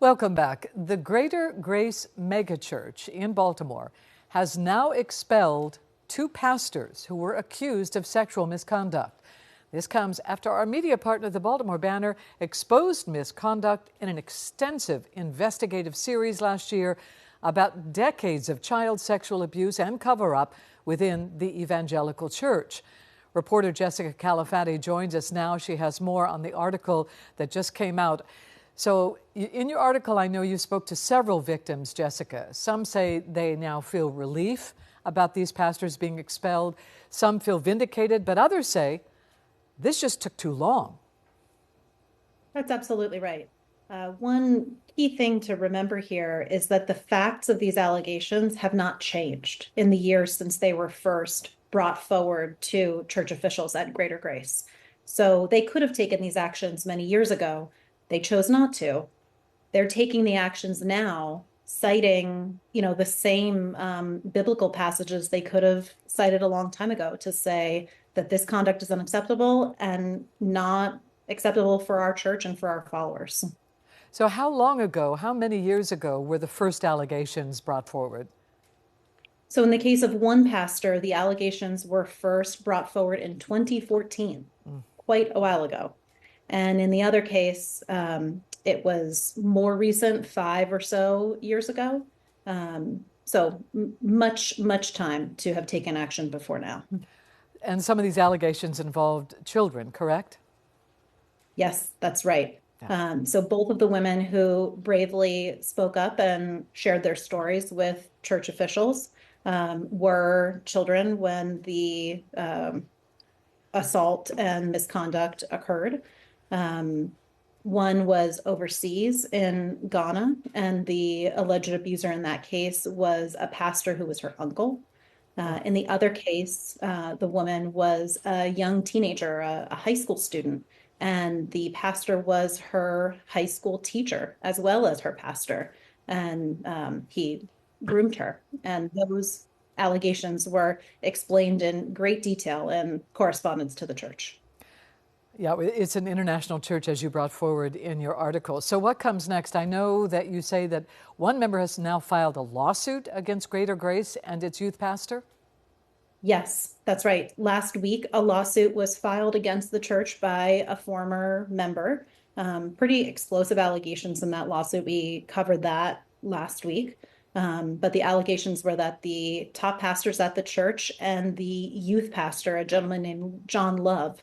Welcome back. The Greater Grace Megachurch in Baltimore has now expelled two pastors who were accused of sexual misconduct. This comes after our media partner, the Baltimore Banner, exposed misconduct in an extensive investigative series last year about decades of child sexual abuse and cover-up within the evangelical church. Reporter Jessica Califatti joins us now. She has more on the article that just came out. So in your article, I know you spoke to several victims, Jessica. Some say they now feel relief about these pastors being expelled. Some feel vindicated, but others say this just took too long. That's absolutely right. One key thing to remember here is that the facts of these allegations have not changed in the years since they were first brought forward to church officials at Greater Grace. So they could have taken these actions many years ago. They chose not to. They're taking the actions now, citing, the same biblical passages they could have cited a long time ago to say that this conduct is unacceptable and not acceptable for our church and for our followers. So how long ago, how many years ago were the first allegations brought forward? So in the case of one pastor, the allegations were first brought forward in 2014, quite a while ago. And in the other case, it was more recent, 5 or so years ago. So much time to have taken action before now. And some of these allegations involved children, correct? Yes, that's right. So both of the women who bravely spoke up and shared their stories with church officials were children when the assault and misconduct occurred. One was overseas in Ghana, and the alleged abuser in that case was a pastor who was her uncle. In the other case, the woman was a young teenager, a high school student, and the pastor was her high school teacher as well as her pastor, and he groomed her. And those allegations were explained in great detail in correspondence to the church. Yeah, it's an international church, as you brought forward in your article. So what comes next? I know that you say that one member has now filed a lawsuit against Greater Grace and its youth pastor? Yes, that's right. Last week, a lawsuit was filed against the church by a former member. Pretty explosive allegations in that lawsuit. We covered that last week. But the allegations were that the top pastors at the church and the youth pastor, a gentleman named John Love,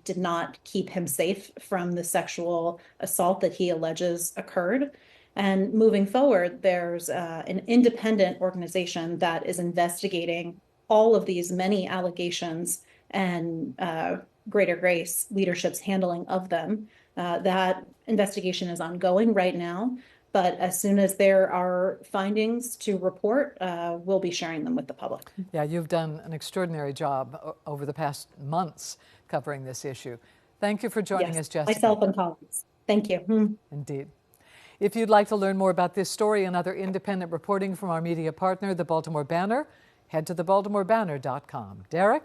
did not keep him safe from the sexual assault that he alleges occurred. And moving forward, there's an independent organization that is investigating all of these many allegations and Greater Grace leadership's handling of them. That investigation is ongoing right now, but as soon as there are findings to report, we'll be sharing them with the public. Yeah, you've done an extraordinary job over the past months covering this issue. Thank you for joining us, Jessica. Myself and colleagues. Thank you. Indeed. If you'd like to learn more about this story and other independent reporting from our media partner, the Baltimore Banner, head to thebaltimorebanner.com. Derek?